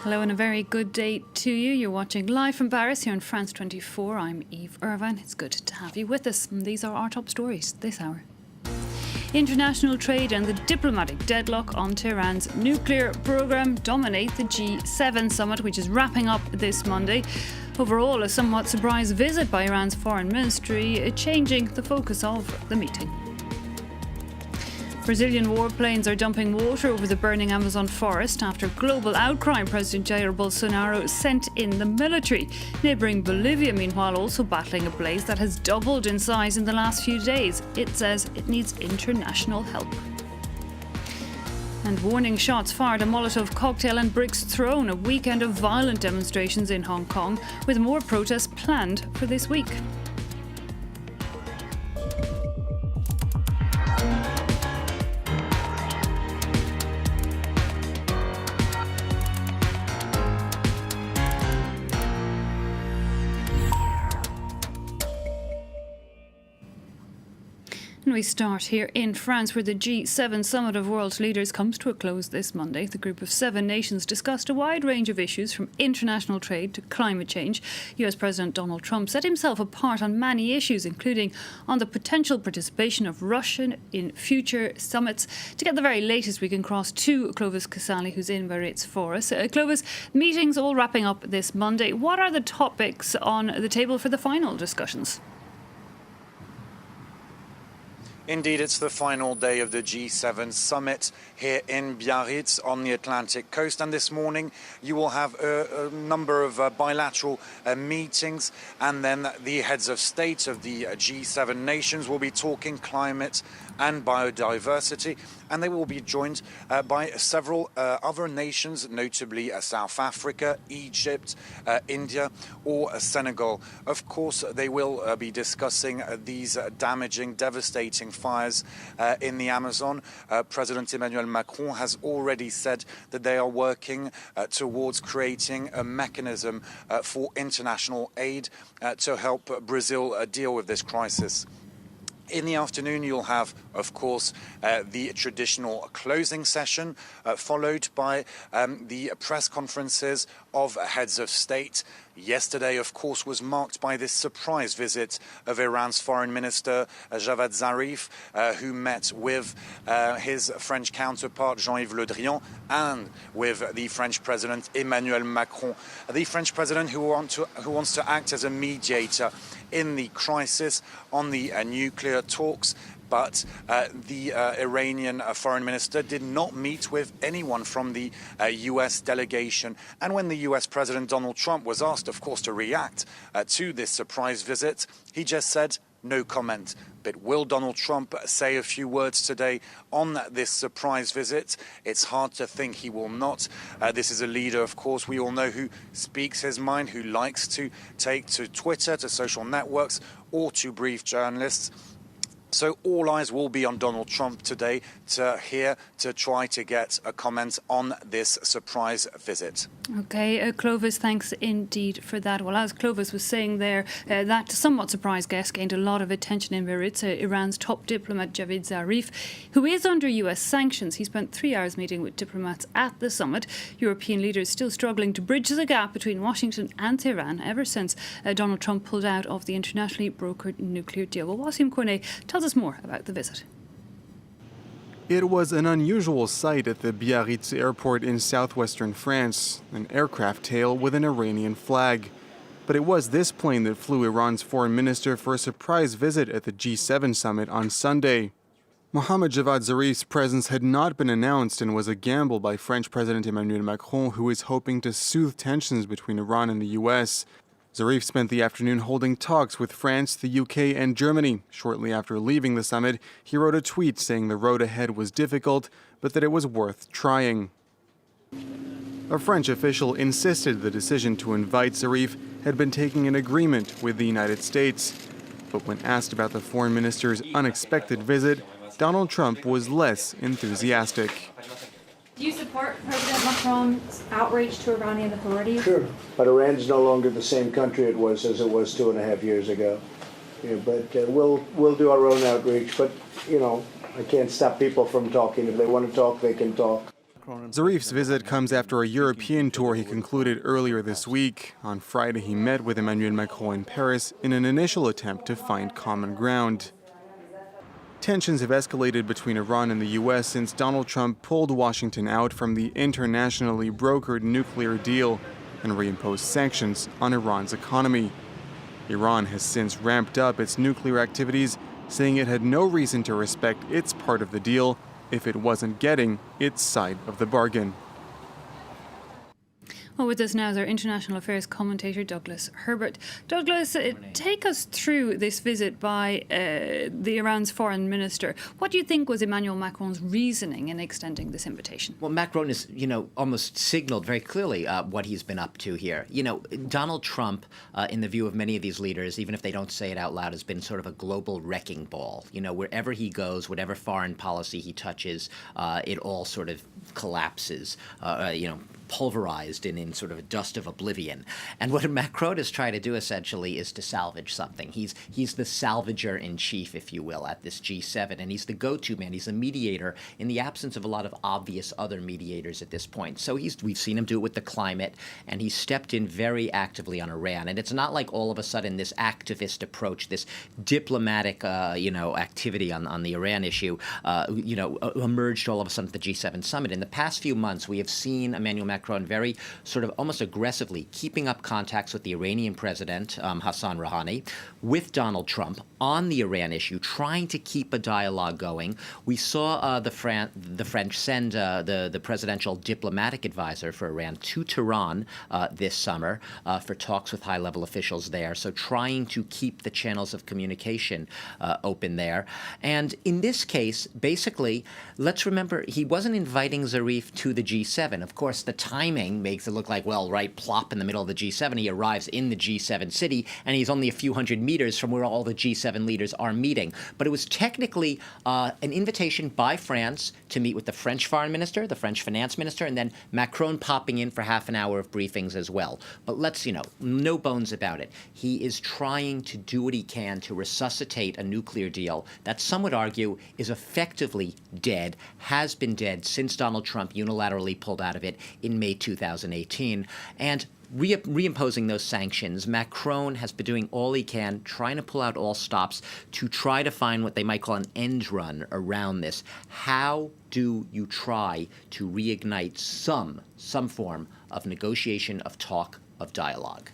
Hello and a very good day to you. You're watching live from Paris here on France 24. I'm Eve Irvine. It's good to have you with us. And these are our top stories this hour. International trade and the diplomatic deadlock on Tehran's nuclear programme dominate the G7 summit, which is wrapping up this Monday. Overall, a somewhat surprise visit by Iran's foreign ministry, changing the focus of the meeting. Brazilian warplanes are dumping water over the burning Amazon forest after global outcry. President Jair Bolsonaro sent in the military. Neighbouring Bolivia, meanwhile, also battling a blaze that has doubled in size in the last few days. It says it needs international help. And warning shots fired, a Molotov cocktail and bricks thrown. A weekend of violent demonstrations in Hong Kong, with more protests planned for this week. And we start here in France, where the G7 summit of world leaders comes to a close this Monday. The group of 7 nations discussed a wide range of issues, from international trade to climate change. US President Donald Trump set himself apart on many issues, including on the potential participation of Russia in future summits. To get the very latest, we can cross to Clovis Casali, who's in Biarritz for us. Clovis, meetings all wrapping up this Monday. What are the topics on the table for the final discussions? Indeed, it's the final day of the G7 summit here in Biarritz on the Atlantic coast. And this morning you will have a number of bilateral meetings, and then the heads of state of the G7 nations will be talking climate and biodiversity, and they will be joined by several other nations, notably South Africa, Egypt, India or Senegal. Of course, they will be discussing these damaging, devastating fires in the Amazon. President Emmanuel Macron has already said that they are working towards creating a mechanism for international aid to help Brazil deal with this crisis. In the afternoon, you'll have, of course, the traditional closing session, followed by the press conferences of heads of state. Yesterday, of course, was marked by this surprise visit of Iran's foreign minister, Javad Zarif, who met with his French counterpart, Jean-Yves Le Drian, and with the French president, Emmanuel Macron. The French president who wants to act as a mediator in the crisis on the nuclear talks. But the Iranian foreign minister did not meet with anyone from the US delegation. And when the US President Donald Trump was asked, of course, to react to this surprise visit, he just said no comment. But will Donald Trump say a few words today on this surprise visit? It's hard to think he will not. This is a leader, of course, we all know, who speaks his mind, who likes to take to Twitter, to social networks, or to brief journalists. So all eyes will be on Donald Trump today to try to get a comment on this surprise visit. OK, Clovis, thanks indeed for that. Well, as Clovis was saying there, that somewhat surprise guest gained a lot of attention in Biarritz. Iran's top diplomat Javad Zarif, who is under US sanctions. He spent 3 hours meeting with diplomats at the summit. European leaders still struggling to bridge the gap between Washington and Tehran ever since Donald Trump pulled out of the internationally brokered nuclear deal. Well, Wasim Kone tells us more about the visit. It was an unusual sight at the Biarritz airport in southwestern France, an aircraft tail with an Iranian flag. But it was this plane that flew Iran's foreign minister for a surprise visit at the G7 summit on Sunday. Mohammad Javad Zarif's presence had not been announced and was a gamble by French President Emmanuel Macron, who is hoping to soothe tensions between Iran and the US. Zarif spent the afternoon holding talks with France, the UK and Germany. Shortly after leaving the summit, he wrote a tweet saying the road ahead was difficult, but that it was worth trying. A French official insisted the decision to invite Zarif had been taking an agreement with the United States. But when asked about the foreign minister's unexpected visit, Donald Trump was less enthusiastic. Do you support President Macron's outreach to Iranian authorities? Sure, but Iran's no longer the same country it was as it was 2.5 years ago. Yeah, but we'll do our own outreach. But I can't stop people from talking. If they want to talk, they can talk. Zarif's visit comes after a European tour he concluded earlier this week. On Friday, he met with Emmanuel Macron in Paris in an initial attempt to find common ground. Tensions have escalated between Iran and the U.S. since Donald Trump pulled Washington out from the internationally brokered nuclear deal and reimposed sanctions on Iran's economy. Iran has since ramped up its nuclear activities, saying it had no reason to respect its part of the deal if it wasn't getting its side of the bargain. Well, with us now is our international affairs commentator, Douglas Herbert. Douglas, take us through this visit by the Iran's foreign minister. What do you think was Emmanuel Macron's reasoning in extending this invitation? Well, Macron has, almost signaled very clearly what he's been up to here. Donald Trump, in the view of many of these leaders, even if they don't say it out loud, has been sort of a global wrecking ball. Wherever he goes, whatever foreign policy he touches, it all sort of collapses, pulverized in sort of a dust of oblivion. And what Macron is trying to do essentially is to salvage something. He's the salvager in chief, if you will, at this G7, and he's the go-to man. He's a mediator in the absence of a lot of obvious other mediators at this point. So we've seen him do it with the climate, and he stepped in very actively on Iran. And it's not like all of a sudden this activist approach, this diplomatic, activity on the Iran issue, emerged all of a sudden at the G7 summit. In the past few months, we have seen Emmanuel Macron very sort of almost aggressively keeping up contacts with the Iranian president, Hassan Rouhani, with Donald Trump on the Iran issue, trying to keep a dialogue going. We saw the French send the presidential diplomatic advisor for Iran to Tehran this summer for talks with high-level officials there, so trying to keep the channels of communication open there. And in this case, basically, let's remember, he wasn't inviting Zarif to the G7. Of course, the timing makes it look like, well, right, plop in the middle of the G7, he arrives in the G7 city, and he's only a few hundred meters from where all the G7 leaders are meeting. But it was technically an invitation by France to meet with the French foreign minister, the French finance minister, and then Macron popping in for half an hour of briefings as well. But let's, no bones about it. He is trying to do what he can to resuscitate a nuclear deal that some would argue is effectively dead, has been dead since Donald Trump unilaterally pulled out of it in May 2018. And reimposing those sanctions, Macron has been doing all he can, trying to pull out all stops to try to find what they might call an end run around this. How do you try to reignite some form of negotiation, of talk, of dialogue?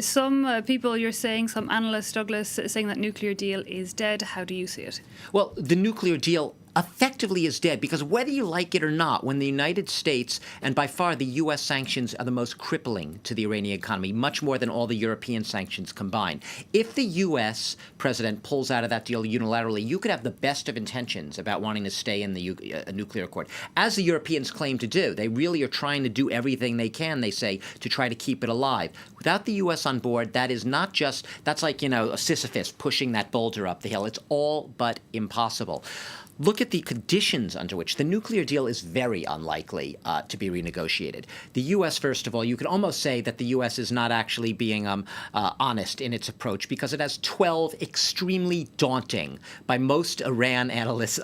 Some people, you're saying, some analysts, Douglas, saying that nuclear deal is dead. How do you see it? Well, the nuclear deal effectively is dead, because whether you like it or not, when the United States, and by far the U.S. sanctions are the most crippling to the Iranian economy, much more than all the European sanctions combined. If the U.S. president pulls out of that deal unilaterally, you could have the best of intentions about wanting to stay in the nuclear accord, as the Europeans claim to do. They really are trying to do everything they can, they say, to try to keep it alive. Without the U.S. on board, that is not just, that's like, a Sisyphus pushing that boulder up the hill. It's all but impossible. Look at the conditions under which the nuclear deal is very unlikely to be renegotiated. The U.S., first of all, you could almost say that the U.S. is not actually being honest in its approach, because it has 12 extremely daunting, by most Iran analysts'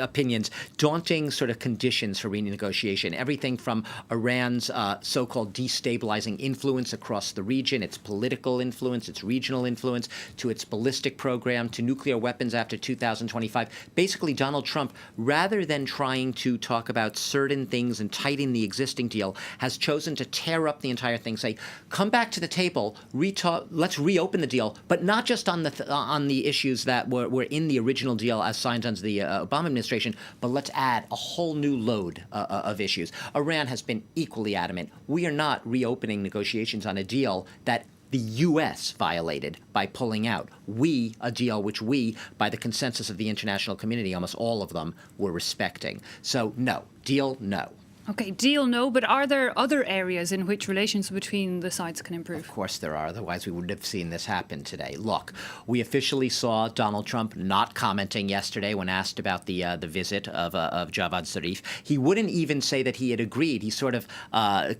opinions, daunting sort of conditions for renegotiation. Everything from Iran's so-called destabilizing influence across the region, its political influence, its regional influence, to its ballistic program, to nuclear weapons after 2025. Basically, Donald Trump, rather than trying to talk about certain things and tighten the existing deal, has chosen to tear up the entire thing, say, come back to the table, let's reopen the deal, but not just on the issues that were in the original deal as signed under the Obama administration, but let's add a whole new load of issues. Iran has been equally adamant. We are not reopening negotiations on a deal that the U.S. violated by pulling out. A deal which we, by the consensus of the international community, almost all of them, were respecting. So, no. Deal, no. Okay, deal no, but are there other areas in which relations between the sides can improve? Of course there are, otherwise we wouldn't have seen this happen today. Look, we officially saw Donald Trump not commenting yesterday when asked about the visit of Javad Zarif. He wouldn't even say that he had agreed. He sort of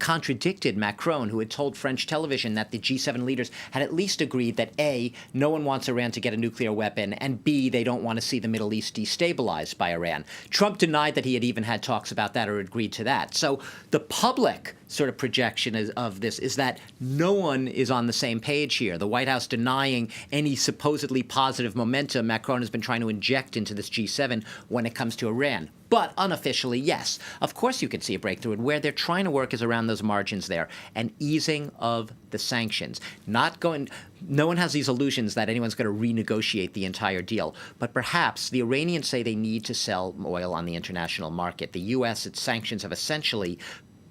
contradicted Macron, who had told French television that the G7 leaders had at least agreed that A, no one wants Iran to get a nuclear weapon, and B, they don't want to see the Middle East destabilized by Iran. Trump denied that he had even had talks about that or agreed to that. So the public sort of projection of this is that no one is on the same page here. The White House denying any supposedly positive momentum Macron has been trying to inject into this G7 when it comes to Iran. But unofficially, yes. Of course you could see a breakthrough. And where they're trying to work is around those margins there. An easing of the sanctions. No one has these illusions that anyone's going to renegotiate the entire deal. But perhaps the Iranians say they need to sell oil on the international market. The U.S., its sanctions have essentially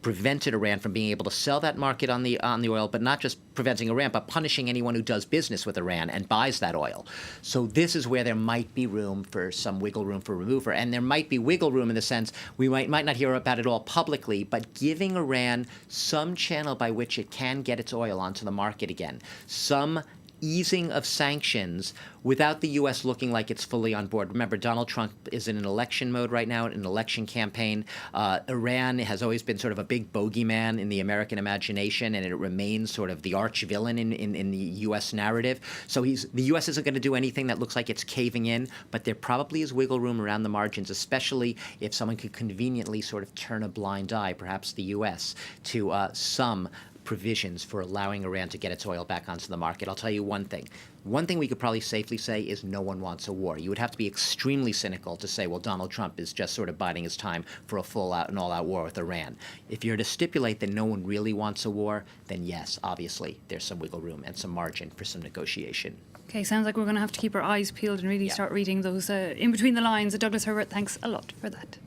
prevented Iran from being able to sell that market on the oil, but not just preventing Iran, but punishing anyone who does business with Iran and buys that oil. So this is where there might be room for some wiggle room for maneuver, and there might be wiggle room in the sense we might not hear about it all publicly, but giving Iran some channel by which it can get its oil onto the market again, some easing of sanctions without the U.S. looking like it's fully on board. Remember, Donald Trump is in an election mode right now, an election campaign. Iran has always been sort of a big bogeyman in the American imagination, and it remains sort of the arch villain in the U.S. narrative. So the U.S. isn't going to do anything that looks like it's caving in, but there probably is wiggle room around the margins, especially if someone could conveniently sort of turn a blind eye, perhaps the U.S., to some provisions for allowing Iran to get its oil back onto the market. I'll tell you one thing. One thing we could probably safely say is no one wants a war. You would have to be extremely cynical to say, well, Donald Trump is just sort of biding his time for a full-out and all-out war with Iran. If you're to stipulate that no one really wants a war, then yes, obviously, there's some wiggle room and some margin for some negotiation. Okay, sounds like we're going to have to keep our eyes peeled and really start reading those in between the lines. Douglas Herbert, thanks a lot for that.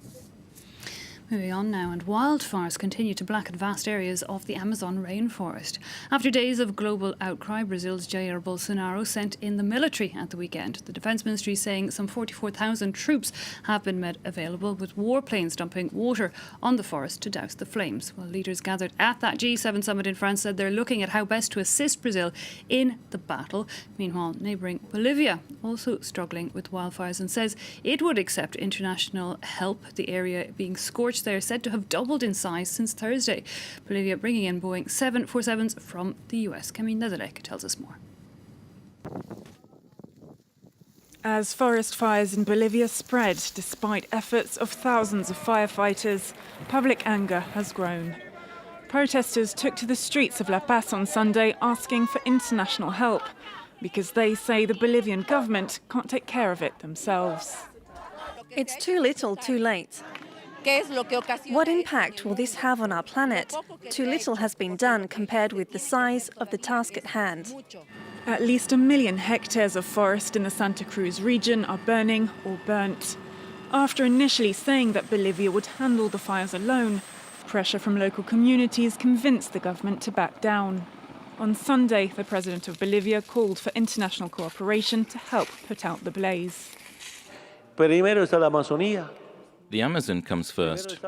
Moving on now, and wildfires continue to blacken vast areas of the Amazon rainforest. After days of global outcry, Brazil's Jair Bolsonaro sent in the military at the weekend. The Defence Ministry saying some 44,000 troops have been made available, with warplanes dumping water on the forest to douse the flames. While leaders gathered at that G7 summit in France said they're looking at how best to assist Brazil in the battle. Meanwhile, neighbouring Bolivia also struggling with wildfires and says it would accept international help. The area being scorched there said to have doubled in size since Thursday. Bolivia bringing in Boeing 747s from the US. Camille Nedelec tells us more. As forest fires in Bolivia spread, despite efforts of thousands of firefighters, public anger has grown. Protesters took to the streets of La Paz on Sunday asking for international help because they say the Bolivian government can't take care of it themselves. It's too little, too late. What impact will this have on our planet? Too little has been done compared with the size of the task at hand. At least 1 million hectares of forest in the Santa Cruz region are burning or burnt. After initially saying that Bolivia would handle the fires alone, pressure from local communities convinced the government to back down. On Sunday, the president of Bolivia called for international cooperation to help put out the blaze. The Amazon comes first.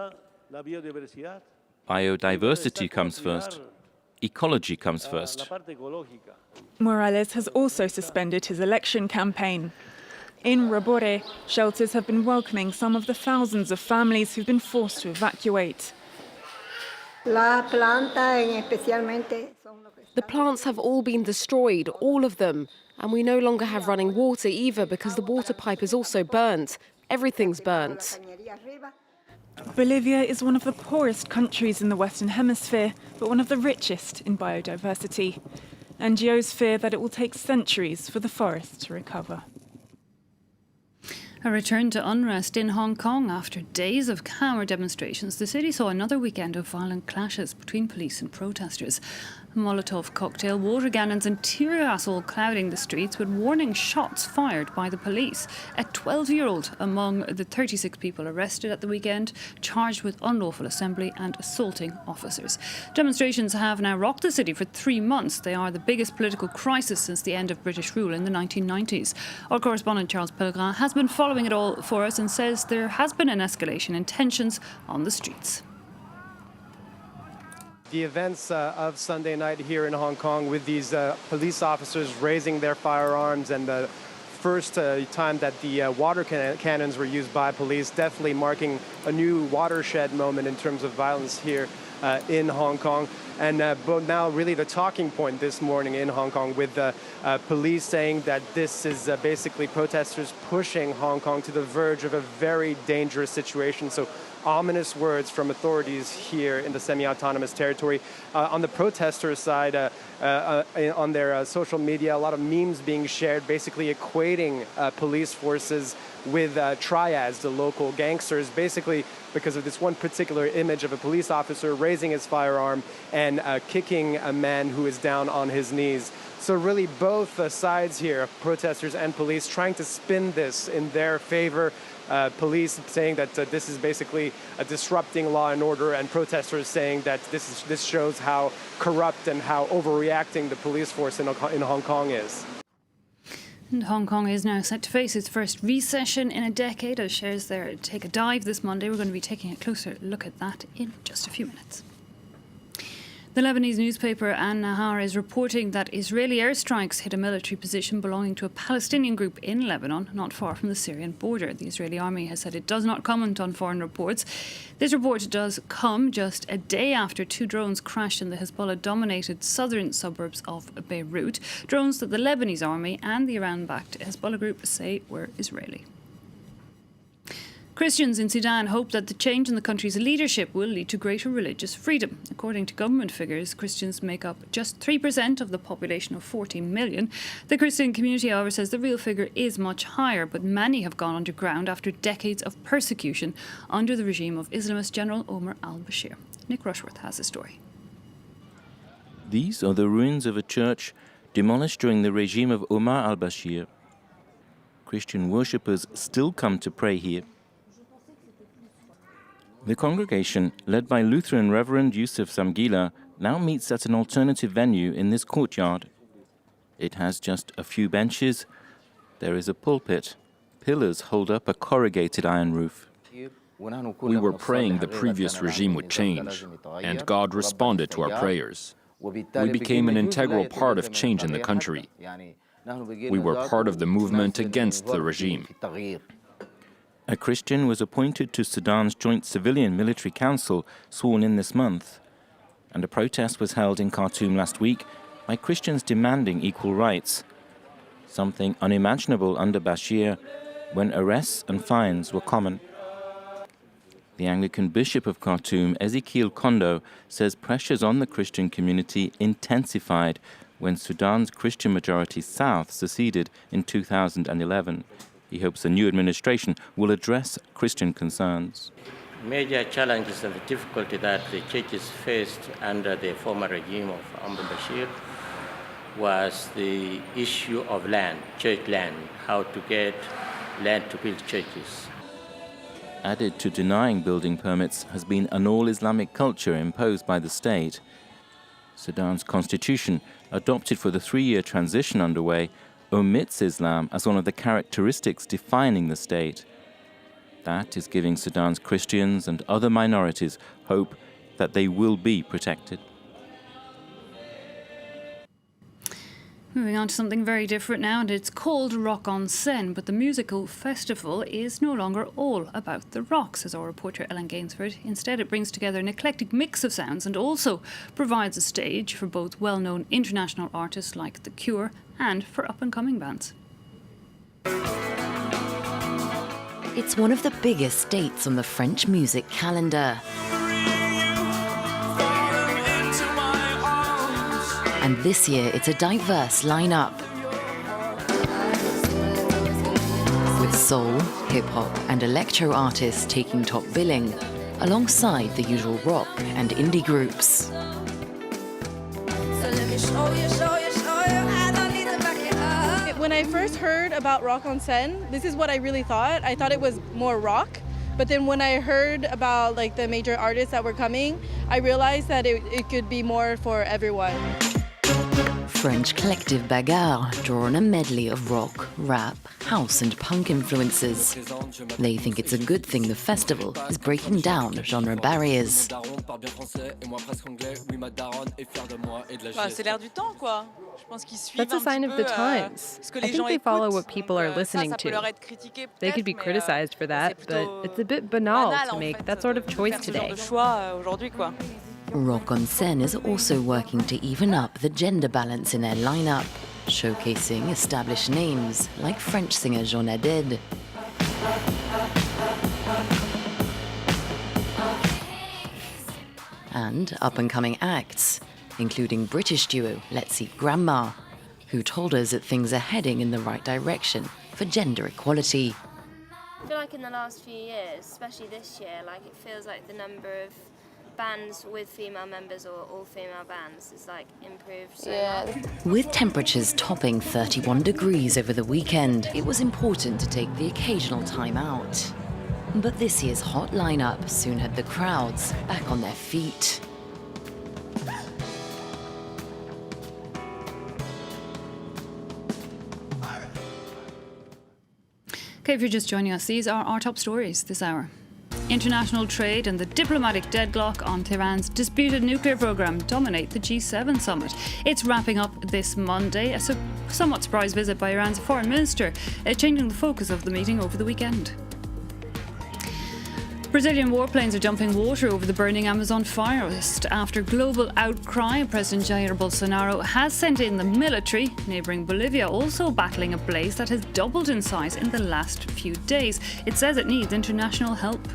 Biodiversity comes first. Ecology comes first. Morales has also suspended his election campaign. In Robore, shelters have been welcoming some of the thousands of families who've been forced to evacuate. The plants have all been destroyed, all of them. And we no longer have running water either because the water pipe is also burnt. Everything's burnt. Bolivia is one of the poorest countries in the Western Hemisphere, but one of the richest in biodiversity. NGOs fear that it will take centuries for the forests to recover. A return to unrest in Hong Kong after days of calmer demonstrations. The city saw another weekend of violent clashes between police and protesters. Molotov cocktail, water cannons and tear gas all clouding the streets, with warning shots fired by the police. A 12-year-old among the 36 people arrested at the weekend, charged with unlawful assembly and assaulting officers. Demonstrations have now rocked the city for 3 months. They are the biggest political crisis since the end of British rule in the 1990s. Our correspondent Charles Pellegrin has been following it all for us and says there has been an escalation in tensions on the streets. the events of Sunday night here in Hong Kong with these police officers raising their firearms and the first time that the water cannons were used by police, definitely marking a new watershed moment in terms of violence here in Hong Kong. And but now really the talking point this morning in Hong Kong with police saying that this is basically protesters pushing Hong Kong to the verge of a very dangerous situation. So ominous words from authorities here in the semi-autonomous territory. On the protester side, on their social media, a lot of memes being shared, basically equating police forces with triads, the local gangsters, basically because of this one particular image of a police officer raising his firearm and kicking a man who is down on his knees. So really both sides here, protesters and police, trying to spin this in their favor. Police saying that this is basically disrupting law and order, and protesters saying that this shows how corrupt and how overreacting the police force in Hong Kong is. And Hong Kong is now set to face its first recession in a decade as shares there take a dive this Monday. We're going to be taking a closer look at that in just a few minutes. The Lebanese newspaper An Nahar is reporting that Israeli airstrikes hit a military position belonging to a Palestinian group in Lebanon, not far from the Syrian border. The Israeli army has said it does not comment on foreign reports. This report does come just a day after 2 drones crashed in the Hezbollah-dominated southern suburbs of Beirut, drones that the Lebanese army and the Iran-backed Hezbollah group say were Israeli. Christians in Sudan hope that the change in the country's leadership will lead to greater religious freedom. According to government figures, Christians make up just 3% of the population of 40 million. The Christian community, however, says the real figure is much higher, but many have gone underground after decades of persecution under the regime of Islamist General Omar al-Bashir. Nick Rushworth has the story. These are the ruins of a church demolished during the regime of Omar al-Bashir. Christian worshippers still come to pray here. The congregation, led by Lutheran Reverend Yusuf Samgila, now meets at an alternative venue in this courtyard. It has just a few benches. There is a pulpit. Pillars hold up a corrugated iron roof. We were praying the previous regime would change, and God responded to our prayers. We became an integral part of change in the country. We were part of the movement against the regime. A Christian was appointed to Sudan's Joint Civilian-Military Council, sworn in this month. And a protest was held in Khartoum last week by Christians demanding equal rights, something unimaginable under Bashir, when arrests and fines were common. The Anglican Bishop of Khartoum, Ezekiel Kondo, says pressures on the Christian community intensified when Sudan's Christian-majority South seceded in 2011. He hopes the new administration will address Christian concerns. Major challenges and the difficulty that the churches faced under the former regime of Omar Bashir was the issue of land, church land, how to get land to build churches. Added to denying building permits has been an all-Islamic culture imposed by the state. Sudan's constitution, adopted for the 3-year transition underway, omits Islam as one of the characteristics defining the state. That is giving Sudan's Christians and other minorities hope that they will be protected. Moving on to something very different now, and it's called Rock on Seine, but the musical festival is no longer all about the rock, says our reporter Ellen Gainsford. Instead, it brings together an eclectic mix of sounds and also provides a stage for both well-known international artists like The Cure and for up-and-coming bands. It's one of the biggest dates on the French music calendar. And this year, it's a diverse lineup. With soul, hip-hop and electro artists taking top billing, alongside the usual rock and indie groups. When I first heard about Rock on Seine, this is what I really thought. I thought it was more rock. But then when I heard about like the major artists that were coming, I realized that it could be more for everyone. French collective Bagarre draw on a medley of rock, rap, house and punk influences. They think it's a good thing the festival is breaking down genre barriers. That's a sign of the times. I think they follow what people are listening to. They could be criticized for that, but it's a bit banal to make that sort of choice today. Rock on Seine is also working to even up the gender balance in their lineup, showcasing established names like French singer Jean Haddad. And up-and-coming acts, including British duo Let's See Grandma, who told us that things are heading in the right direction for gender equality. I feel like in the last few years, especially this year, like it feels like the number of bands with female members or all female bands is like improved so much. With temperatures topping 31 degrees over the weekend, it was important to take the occasional time out. But this year's hot lineup soon had the crowds back on their feet. Okay, if you're just joining us, these are our top stories this hour. International trade and the diplomatic deadlock on Tehran's disputed nuclear program dominate the G7 summit. It's wrapping up this Monday, a somewhat surprise visit by Iran's foreign minister, changing the focus of the meeting over the weekend. Brazilian warplanes are dumping water over the burning Amazon forest after global outcry. President Jair Bolsonaro has sent in the military. Neighbouring Bolivia also battling a blaze that has doubled in size in the last few days. It says it needs international help.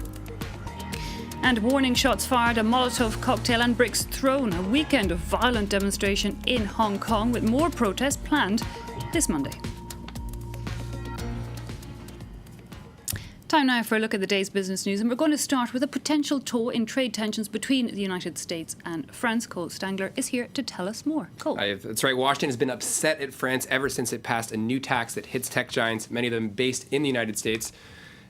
And warning shots fired, a Molotov cocktail and bricks thrown. A weekend of violent demonstration in Hong Kong with more protests planned this Monday. Time now for a look at the day's business news, and we're going to start with a potential toll in trade tensions between the United States and France. Cole Stangler is here to tell us more. Cole. That's right. Washington has been upset at France ever since it passed a new tax that hits tech giants, many of them based in the United States.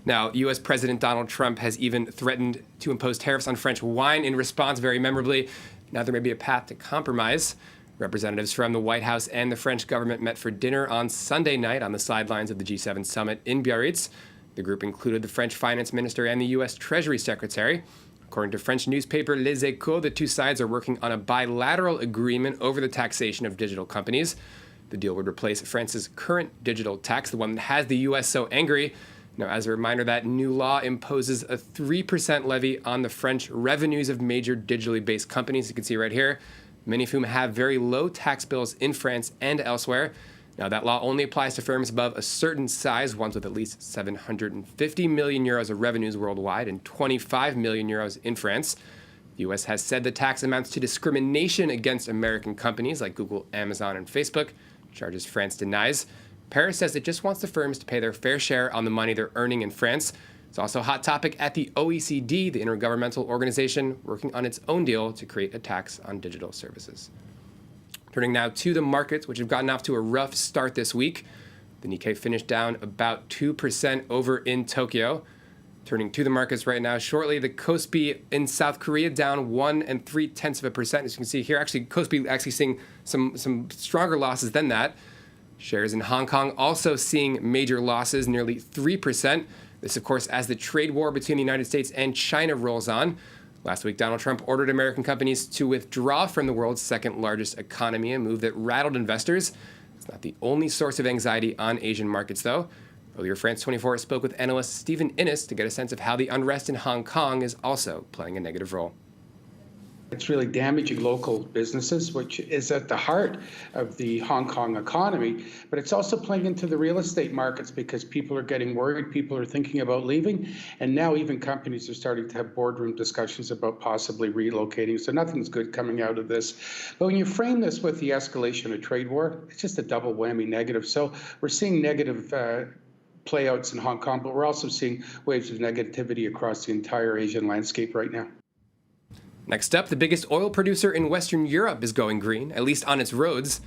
Now, U.S. President Donald Trump has even threatened to impose tariffs on French wine in response, very memorably. Now there may be a path to compromise. Representatives from the White House and the French government met for dinner on Sunday night on the sidelines of the G7 summit in Biarritz. The group included the French finance minister and the U.S. Treasury secretary. According to French newspaper Les Echos, the two sides are working on a bilateral agreement over the taxation of digital companies. The deal would replace France's current digital tax, the one that has the U.S. so angry. Now, as a reminder, that new law imposes a 3% levy on the French revenues of major digitally based companies. You can see right here, many of whom have very low tax bills in France and elsewhere. Now, that law only applies to firms above a certain size, ones with at least 750 million euros of revenues worldwide and 25 million euros in France. The U.S. has said the tax amounts to discrimination against American companies like Google, Amazon, and Facebook, charges France denies. Paris says it just wants the firms to pay their fair share on the money they're earning in France. It's also a hot topic at the OECD, the intergovernmental organization working on its own deal to create a tax on digital services. Turning now to the markets, which have gotten off to a rough start this week. The Nikkei finished down about 2% over in Tokyo. Turning to the markets right now, shortly, the Kospi in South Korea down 1 3/10%. As you can see here, actually, Kospi actually seeing some stronger losses than that. Shares in Hong Kong also seeing major losses, nearly 3%. This, of course, as the trade war between the United States and China rolls on. Last week, Donald Trump ordered American companies to withdraw from the world's second largest economy, a move that rattled investors. It's not the only source of anxiety on Asian markets, though. Earlier, France 24 spoke with analyst Stephen Innes to get a sense of how the unrest in Hong Kong is also playing a negative role. It's really damaging local businesses, which is at the heart of the Hong Kong economy. But it's also playing into the real estate markets because people are getting worried. People are thinking about leaving. And now even companies are starting to have boardroom discussions about possibly relocating. So nothing's good coming out of this. But when you frame this with the escalation of trade war, it's just a double whammy negative. So we're seeing negative playouts in Hong Kong, but we're also seeing waves of negativity across the entire Asian landscape right now. Next up, the biggest oil producer in Western Europe is going green, at least on its roads.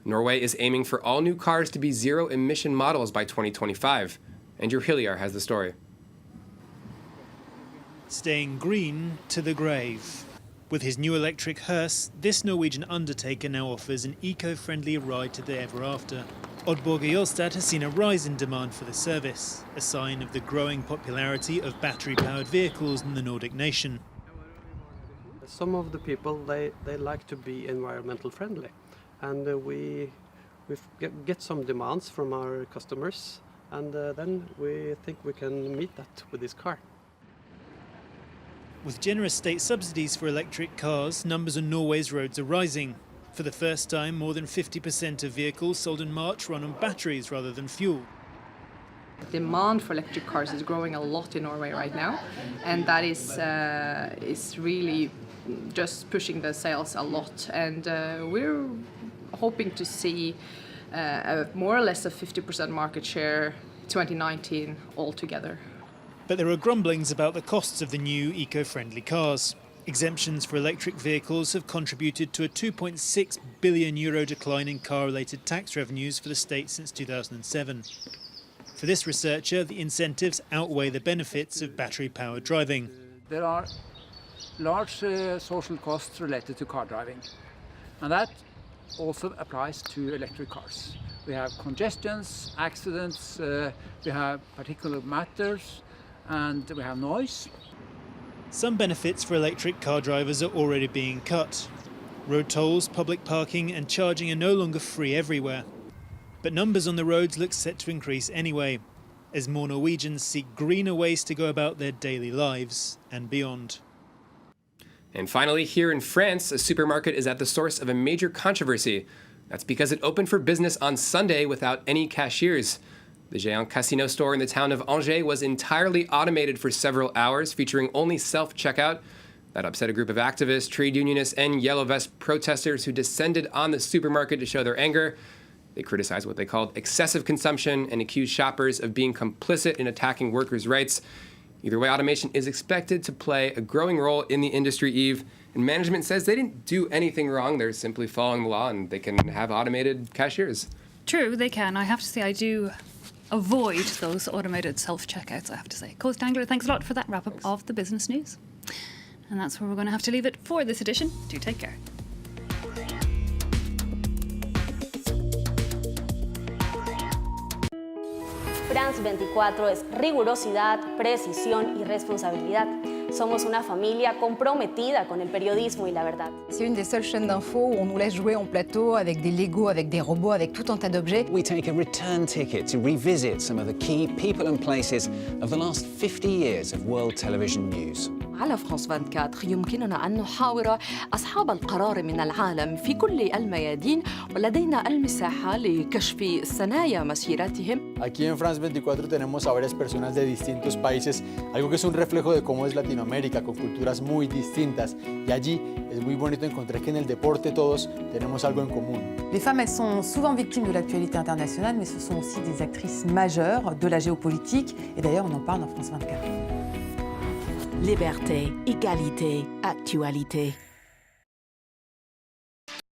Norway is aiming for all new cars to be zero-emission models by 2025. Andrew Hilliard has the story. Staying green to the grave. With his new electric hearse, this Norwegian undertaker now offers an eco-friendly ride to the ever after. Oddborg Jolstad has seen a rise in demand for the service, a sign of the growing popularity of battery-powered vehicles in the Nordic nation. Some of the people, they like to be environmental friendly, and we get some demands from our customers, and then we think we can meet that with this car. With generous state subsidies for electric cars, numbers on Norway's roads are rising. For the first time, more than 50% of vehicles sold in March run on batteries rather than fuel. Demand for electric cars is growing a lot in Norway right now, and that is really just pushing the sales a lot. And we're hoping to see more or less a 50% market share 2019 altogether. But there are grumblings about the costs of the new eco-friendly cars. Exemptions for electric vehicles have contributed to a €2.6 billion decline in car-related tax revenues for the state since 2007. For this researcher, the incentives outweigh the benefits of battery-powered driving. There are large social costs related to car driving, and that also applies to electric cars. We have congestions, accidents, we have particulate matters, and we have noise. Some benefits for electric car drivers are already being cut. Road tolls, public parking and charging are no longer free everywhere. But numbers on the roads look set to increase anyway, as more Norwegians seek greener ways to go about their daily lives and beyond. And finally, here in France, a supermarket is at the source of a major controversy. That's because it opened for business on Sunday without any cashiers. The Géant Casino store in the town of Angers was entirely automated for several hours, featuring only self-checkout. That upset a group of activists, trade unionists, and Yellow Vest protesters who descended on the supermarket to show their anger. They criticized what they called excessive consumption and accused shoppers of being complicit in attacking workers' rights. Either way, automation is expected to play a growing role in the industry, Eve. And management says they didn't do anything wrong. They're simply following the law, and they can have automated cashiers. True, they can. I have to say I do avoid those automated self-checkouts, I have to say. Coast Angler, thanks a lot for that wrap-up of the business news. And that's where we're going to have to leave it for this edition. Do take care. France 24 es rigurosidad, precisión y responsabilidad. Somos una familia comprometida con el periodismo y la verdad. C'est une des seules chaînes d'infos où on nous laisse jouer en plateau avec des Legos, avec des robots, avec tout un tas d'objets. We take a return ticket to revisit some of the key people and places of the last 50 years of world television news. على فرانس 24 يمكننا أن نحاور أصحاب القرار من العالم في كل الميادين ولدينا المساحة لكشف ثنايا مسيرتهم. Aquí en France 24 tenemos a varias personas de distintos países, algo que es un reflejo de cómo es Latinoamérica, con culturas muy distintas. Y allí es muy bonito encontrar que en el deporte todos tenemos algo en común. Les femmes, elles sont souvent victimes de l'actualité internationale, mais ce sont aussi des actrices majeures de la géopolitique. Et d'ailleurs, on en parle dans France 24. Liberté, égalité, actualité.